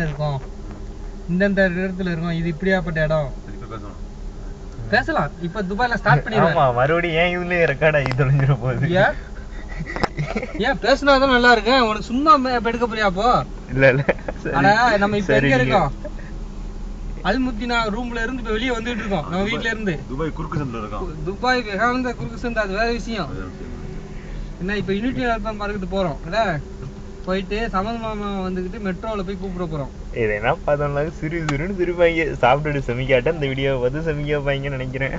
இருக்கும், இந்தந்த இடத்துல இருக்கும், இது இப்படியாப்பட்ட இடம் பேசலாம். இப்ப துபாய்ல ஸ்டார்ட் பண்ணிடுவோம். மறுபடியும் ஏன் இதுலயே ரெக்கார்ட் ஆகி தொலைஞ்சிட போகுது. ஏன் பேசினாதான் நல்லா இருக்கு. உனக்கு சும்மா எடுக்க போறியா? அப்போ இல்ல இல்ல. ஆனா நம்ம இப்ப எங்க இருக்கோம்? அல்முத்தினா ரூம்ல இருந்து இப்ப வெளியே வந்துட்டு இருக்கோம். நம்ம வீட்ல இருந்து துபாய் குறுக்கு சந்தில இருக்கோம். துபாய் வெகாந்த குறுக்கு சந்தை, அது வேற விஷயம். என்ன இப்ப யூனிட்டி பார்க்கறது போறோம். போயிட்டு சமன் மாமா வந்துகிட்டு மெட்ரோல போய் கூப்பிட போறோம். இது என்ன பார்த்தோம்னாக்க சிறு சிறுன்னு சிரிப்பாங்க. சாப்பிட்டுட்டு செமிக்காட்ட இந்த வீடியோவை பார்த்து செமிக்க வைப்பாங்கன்னு நினைக்கிறேன்.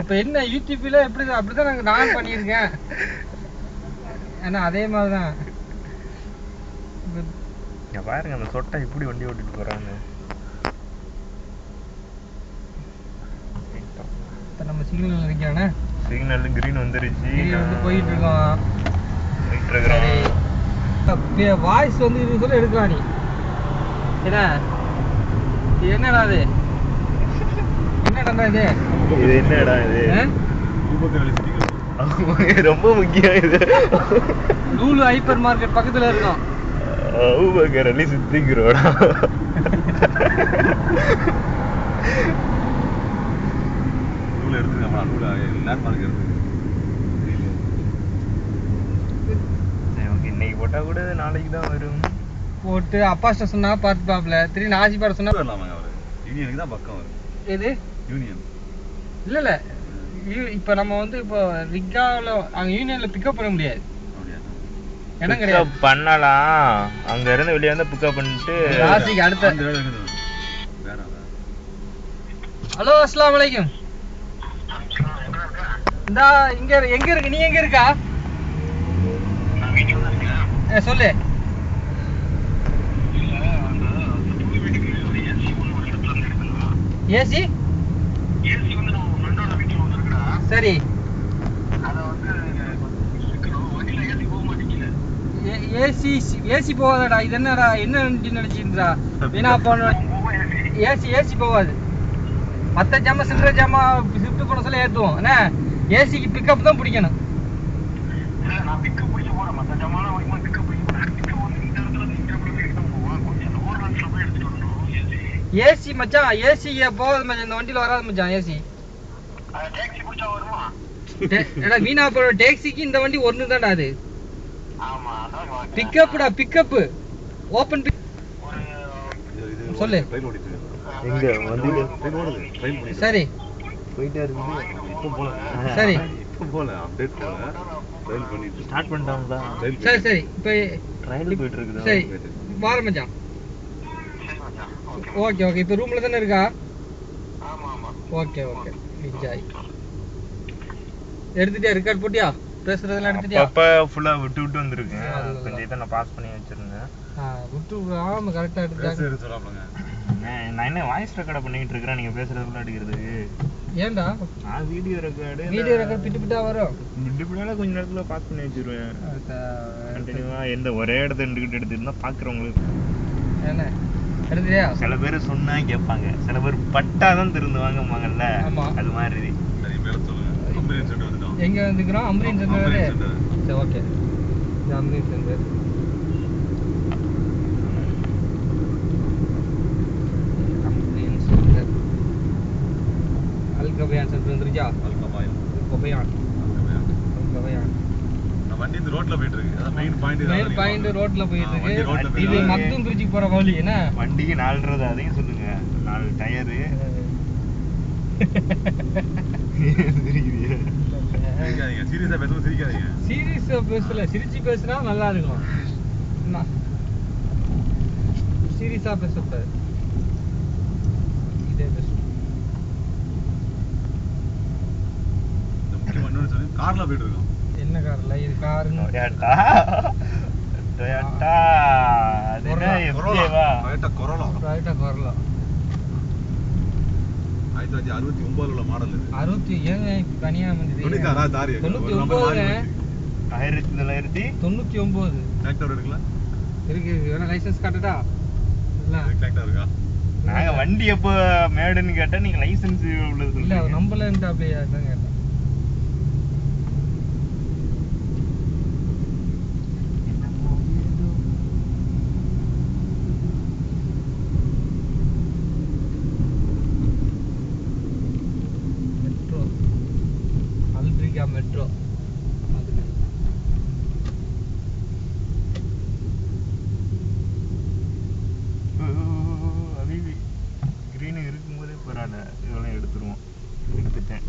இப்ப என்ன யூடியூப்ல எப்படி அப்படிதான் நான் பண்ணியிருக்கேன். ஏன்னா அதே மாதிரிதான் பாருங்க அந்த சொட்டை இப்படி வண்டி ஓட்டிட்டு போறாங்க. நம்ம சிக்னல் நினைக்கிறானே, சிக்னல் கிரீன் வந்துருச்சு. போயிட்டு இருக்கோம். வாய்ஸ் வந்து இது சொல்ல எடுக்கலாம் நீ. என்ன இது என்னடா இது? என்னடா இது? இது என்னடா இது? ரொம்ப முக்கியம். இது லூலு ஹைப்பர் மார்க்கெட் பக்கத்துல இருக்கோம். ஊபகரலி சித்திக்கிறோடா. லூல எடுத்துக்கமா, லூல லேண்ட் மார்க் இருக்கு. இன்னைக்கு போட்டா கூட நாளைக்கு தான் வரும். போட்டு அப்பா சொன்னா பார்த்து பாப்பல திடீர்னு ஆஜி பாட சொன்னா வரலாமாங்க. அவரு யூனியனுக்கு தான் பக்கம் வரும். எது யூனியன் இல்ல இல்ல. இப்ப நம்ம வந்து இப்போ ரிக்கால அங்க யூனியன்ல பிக்கப் பண்ண முடியாது. இடம் கிடையாது. பண்ணலாம். அங்க இருந்து வெளிய வந்து பிக்கப் பண்ணிட்டு ராசிக்கு அடுத்த. ஹலோ அஸ்ஸலாமு அலைக்கும். இந்தா இங்க எங்க இருக்கு? நீ எங்க இருக்கா? சொல்லு. ஏசி சரி. ஏசி போவாதடா. இது என்னடா என்ன நினைச்சிருந்தா? வீணா போன ஏசி போவாது. மற்ற ஜாமா சில்லற ஜாமா ஷிஃப்ட் பண்ண சொல்ல ஏற்றுவோம். என்ன ஏசிக்கு பிக்கப் தான் பிடிக்கணும். ஏசி மச்சான், ஏசி போகாது மச்சான். இந்த வண்டியில வராது மச்சான் ஏசி. வீணா போற டாக்ஸிக்கு இந்த வண்டி ஒண்ணு தான்டா. அது பிக்கப்டா, பிக்கப் ஓபன் சொல்லு. எங்க வண்டியில ட்ரெயின் ஓடுது. ட்ரெயின் போயிட்டு சரி போயிட்டே இருக்குது. இப்போ போல. சரி இப்போ போல அப்டேட் போல. ட்ரெயின் பண்ணிட்டு ஸ்டார்ட் பண்ணிட்டாங்களா? சரி சரி. இப்போ ட்ரெயின் போயிட்டு இருக்குது. சரி வார மச்சான். Okay okay. இப்போ ரூம்ல தானே இருக்கா? Okay okay. என்ஜாய். எடுத்துட்டியா? ரெக்கார்ட் போட்டியா? பேசுறதெல்லாம் எடுத்துட்டியா? அப்ப ஃபுல்லா விட்டு வந்திருக்கேன். கொஞ்சம் இதை நான் பாஸ் பண்ணி வச்சிருந்தேன். விட்டு ஆமா கரெக்டா எடுத்து சொல்லலாம்ங்க. நான் என்ன வாய்ஸ் ரெக்கார்ட் பண்ணிட்டு இருக்கேன். நீங்க பேசுறதுக்குள்ள அடிக்கிறதுக்கு ஏன்டா? நான் வீடியோ ரெக்கார்ட் பிட்டு பிட்டா வரும். பிட்டுபிட்டால கொஞ்ச நேரத்துல பாஸ் பண்ணி வச்சிருவேன். கண்டினியூவா எந்த ஒரே இடத்த எடுத்துருந்தா பாக்குறவங்களுக்கு என்ன எடுத்துறியா? சில பேர் சொன்னா கேட்பாங்க, சில பேர் பட்டாதான் திருந்துவாங்கம்மாங்கல்ல. அது மாதிரி. சரி மேல சொல்லுங்க. அம்பரீன் சென்டர் வந்துட்டோம். எங்க வந்துக்கிறோம்? அம்பரீன் சென்டர். சரி ஓகே. இது அம்பரீன் சென்டர். அம்பரீன் சென்டர். அல்கபயான் சென்டர் வந்துருச்சா? அல்கபயான். நான் வண்டி இந்த ரோட்ல போயிட்டு இருக்கு. அத மெயின் பாயிண்ட் ரோட்ல போயிட்டு இருக்கு. இது மக்தும் திருச்சிக்கு போற வழி. என்ன வண்டிக்கு 4.5 அதையும் சொல்லுங்க. 4 டயரு. சீரியஸா பேசுறது சிரிக்காதீங்க. சீரியஸா பேசல, சிரிச்சு பேசினா நல்லா இருக்கும். சீரியஸா பேசக்கூடாது. இதே பேசணும். முக்கியமா இன்னொன்னு சொல்லி கார்ல போயிட்டு இருக்கோம். என்ன கார்ல? இது காருன்னு டொயோட்டா. அது என்ன எஃப்ஜேவா? Toyota corolla. 1969 உள்ள மாடல் இது. 60 ஏங்க தனியா வந்தது. 99 1999 டிராக்டர் இருக்குல? இருக்கு. வேணா லைசென்ஸ் காட்டுடா. இல்ல டிராக்டர் இருக்கா? நாங்க வண்டி எப்ப மேடுன்னு கேட்டா நீங்க லைசென்ஸ் உள்ளது இல்ல நம்பல இந்த அப்படியே தான் கேட்டேன். எடுத்துருவோம். எடுத்துட்டேன்.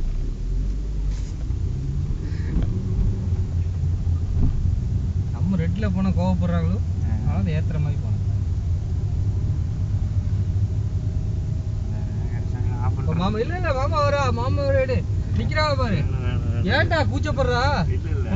நம்ம ரெட்ல போனா கோவப்படுறாங்களோ, அதாவது ஏத்துற மாதிரி போனோம். மாமா இல்ல மாமா வரா, மாமா வரா, நிக்கிறாங்க பாரு. ஏன்டா கூச்சப்படுறா? இல்ல